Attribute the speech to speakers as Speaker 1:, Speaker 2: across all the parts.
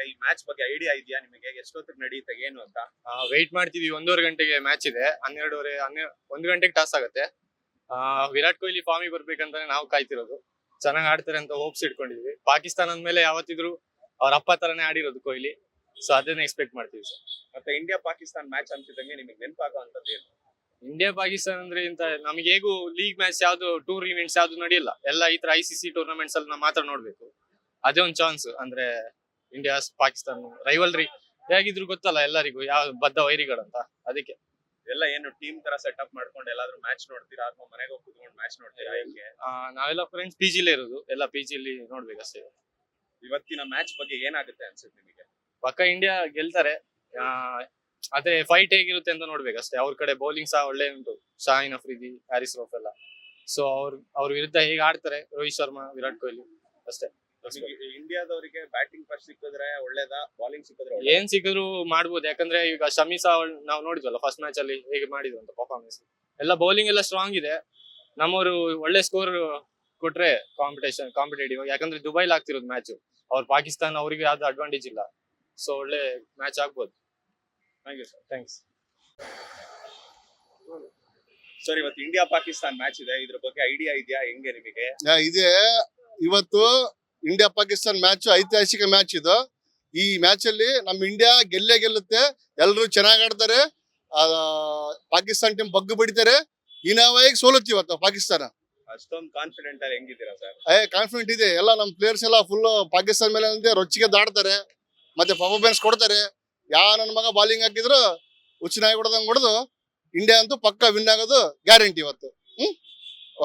Speaker 1: ಈ ಮ್ಯಾಚ್ ಬಗ್ಗೆ ಐಡಿಯಾ ಇದೆಯಾ ನಿಮಗೆ? ಎಷ್ಟೊತ್ತಿಗೆ ನಡೆಯುತ್ತೆ ಏನು ಅಂತ?
Speaker 2: ವೆಯ್ಟ್ ಮಾಡ್ತಿದೀವಿ. 1:30 ಗಂಟೆಗೆ ಮ್ಯಾಚ್ ಇದೆ. 1 ಗಂಟೆಗೆ ಟಾಸ್ ಆಗುತ್ತೆ. ವಿರಾಟ್ ಕೊಹ್ಲಿ ಫಾರ್ಮಿಗೆ ಬರ್ಬೇಕಂತಾನೆ ನಾವು ಕಾಯ್ತಿರೋದು. ಚೆನ್ನಾಗಿ ಆಡ್ತಾರೆ ಅಂತ ಹೋಪ್ಸ್ ಇಟ್ಕೊಂಡಿದ್ವಿ. ಪಾಕಿಸ್ತಾನ ಅಂದ್ಮೇಲೆ ಯಾವತ್ತಿದ್ರು ಅವ್ರ ಅಪ್ಪ ತರನೇ ಆಡಿರೋದು ಕೊಹ್ಲಿ. ಸೊ ಅದನ್ನ ಎಕ್ಸ್ಪೆಕ್ಟ್ ಮಾಡ್ತೀವಿ ಸರ್.
Speaker 1: ಮತ್ತೆ ಇಂಡಿಯಾ ಪಾಕಿಸ್ತಾನ ಮ್ಯಾಚ್ ಅಂತಿದ್ದಂಗೆ ನಿಮಗೆ ನೆನಪಾಗುವಂತದ್ದು ಏನು?
Speaker 2: ಇಂಡಿಯಾ ಪಾಕಿಸ್ತಾನ ಅಂದ್ರೆ ಇಂತ ನಮಗೆ ಹೇಗೂ ಲೀಗ್ ಮ್ಯಾಚ್ ಯಾವ್ದು ಟೂರ್ ಇವೆಂಟ್ಸ್ ಯಾವ್ದು ನಡೆಯಲ್ಲ. ಎಲ್ಲ ಈ ತರ ICC ಟೂರ್ನಮೆಂಟ್ಸ್ ಅಲ್ಲಿ ನಾವು ಮಾತ್ರ ನೋಡ್ಬೇಕು. ಅದೇ ಒಂದು ಚಾನ್ಸ್. ಅಂದ್ರೆ ಇಂಡಿಯಾ ಪಾಕಿಸ್ತಾನ ರೈವಲ್ರಿ ಹೇಗಿದ್ರು ಗೊತ್ತಲ್ಲ ಎಲ್ಲರಿಗೂ ಯಾವ ಬದ್ಧ ವೈರಿಗಳಂತ. ಅದಕ್ಕೆ
Speaker 1: ಎಲ್ಲ ಏನು ಟೀಮ್ ತರ ಸೆಟಪ್ ಮಾಡ್ಕೊಂಡು ಎಲ್ಲಾದ್ರೂ ಮ್ಯಾಚ್ ನೋಡ್ತೀರಾ ಅಥವಾ ಮನೆಗೆ ಹೋಗಿ ಕುತ್ಕೊಂಡು ಮ್ಯಾಚ್ ನೋಡ್ತೀರಾ? ಹೆಂಗೆ?
Speaker 2: ನಾವೆಲ್ಲ ಫ್ರೆಂಡ್ಸ್ PG-ಲೇ ಇರೋದು. ಎಲ್ಲ PG-ಲಿ ನೋಡ್ಬೇಕಷ್ಟೇ.
Speaker 1: ಇವತ್ತಿನ ಮ್ಯಾಚ್ ಬಗ್ಗೆ ಏನಾಗುತ್ತೆ ಅನ್ಸುತ್ತೆ ನಿಮಗೆ?
Speaker 2: ಪಕ್ಕ ಇಂಡಿಯಾ ಗೆಲ್ತಾರೆ. ಅದೇ ಫೈಟ್ ಹೇಗಿರುತ್ತೆ ಅಂತ ನೋಡ್ಬೇಕಷ್ಟೇ. ಅವ್ರ ಕಡೆ ಬೌಲಿಂಗ್ ಸಹ ಒಳ್ಳೆ ಉಂಟು. ಶಾಹಿನ್ ಅಫ್ರಿದಿ, ಹ್ಯಾರಿಸ್ ರೌಫ್ ಎಲ್ಲ. ಸೊ ಅವ್ರ ವಿರುದ್ಧ ಹೇಗೆ ಆಡ್ತಾರೆ ರೋಹಿತ್ ಶರ್ಮಾ, ವಿರಾಟ್ ಕೊಹ್ಲಿ ಅಷ್ಟೇ.
Speaker 1: ಇಂಡಿಯಾದವರಿಗೆ ಬ್ಯಾಟಿಂಗ್ ಫಸ್ಟ್ ಸಿಕ್ಕಿದ್ರೆ ಒಳ್ಳೇದಾ, ಬೌಲಿಂಗ್ ಸಿಕ್ಕಿದ್ರೆ
Speaker 2: ಏನ್ ಸಿಕ್ಕಿದ್ರು ಮಾಡ್ಬೋದು. ಯಾಕಂದ್ರೆ ಈಗ ಶಮಿ ಸಹ ನಾವು ನೋಡಿದ್ವಲ್ಲ ಫಸ್ಟ್ ಮ್ಯಾಚ್ ಅಲ್ಲಿ ಹೇಗೆ ಮಾಡಿದ್ರು ಅಂತ ಪರ್ಫಾರ್ಮೆನ್ಸ್. ಎಲ್ಲ ಬೌಲಿಂಗ್ ಎಲ್ಲ ಸ್ಟ್ರಾಂಗ್ ಇದೆ. ನಮ್ಮವರು ಒಳ್ಳೆ ಸ್ಕೋರ್ ಕೊಟ್ರೆ ಕಾಂಪಿಟೇಟಿವ್. ಯಾಕಂದ್ರೆ ದುಬೈಲ್ ಆಗ್ತಿರೋದು ಮ್ಯಾಚ್. ಅವ್ರ ಪಾಕಿಸ್ತಾನ ಅವರಿಗೆ ಯಾವ್ದು ಅಡ್ವಾಂಟೇಜ್ ಇಲ್ಲ. ಸೊ ಒಳ್ಳೆ ಮ್ಯಾಚ್ ಆಗ್ಬೋದು.
Speaker 1: Thank you sir.
Speaker 2: Thanks
Speaker 1: sir, ಇವತ್ತು ಇಂಡಿಯಾ ಪಾಕಿಸ್ತಾನ ಮ್ಯಾಚ್ ಇದೆ. ಇದ್ರ ಬಗ್ಗೆ ಐಡಿಯಾ ಇದೆಯಾ ಹೆಂಗೆ ನಿಮಗೆ?
Speaker 3: ಇದೆ. ಇವತ್ತು ಇಂಡಿಯಾ ಪಾಕಿಸ್ತಾನ ಮ್ಯಾಚ್ ಐತಿಹಾಸಿಕ ಮ್ಯಾಚ್ ಇದು. ಈ ಮ್ಯಾಚ್ ಅಲ್ಲಿ ನಮ್ ಇಂಡಿಯಾ ಗೆಲ್ಲುತ್ತೆ. ಎಲ್ಲರೂ ಚೆನ್ನಾಗಿ ಆಡ್ತಾರೆ. ಪಾಕಿಸ್ತಾನ ಟೀಮ್ ಬಗ್ಗು ಬಿಡ್ತಾರೆ. ಹೀನಾವಾಗಿ ಸೋಲುತ್ತೆ ಇವತ್ತು ಪಾಕಿಸ್ತಾನ.
Speaker 1: ಅಷ್ಟೊಂದು ಕಾನ್ಫಿಡೆಂಟ್ ಅಲ್ಲಿ ಹೆಂಗಿದ್ದೀರಾ ಸರ್?
Speaker 3: ಕಾನ್ಫಿಡೆಂಟ್ ಇದೆ. ಎಲ್ಲ ನಮ್ ಪ್ಲೇಯರ್ಸ್ ಎಲ್ಲ ಫುಲ್ ಪಾಕಿಸ್ತಾನ ಮೇಲೆ ರೊಚ್ಚಿಗೆ ದಾಡ್ತಾರೆ, ಮತ್ತೆ ಪರ್ಫಾರ್ಮೆನ್ಸ್ ಕೊಡ್ತಾರೆ. ನನ್ನ ಮಗ ಬಾಲಿಂಗ್ ಹಾಕಿದ್ರು ಹುಚ್ಚನಾಗಿ ಹೊಡೆದಂಗ್ ಹೊಡೆದು ಇಂಡಿಯಾ ಅಂತೂ ಪಕ್ಕ ವಿನ್ ಆಗೋದು ಗ್ಯಾರಂಟಿ ಇವತ್ತು.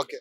Speaker 3: ಓಕೆ.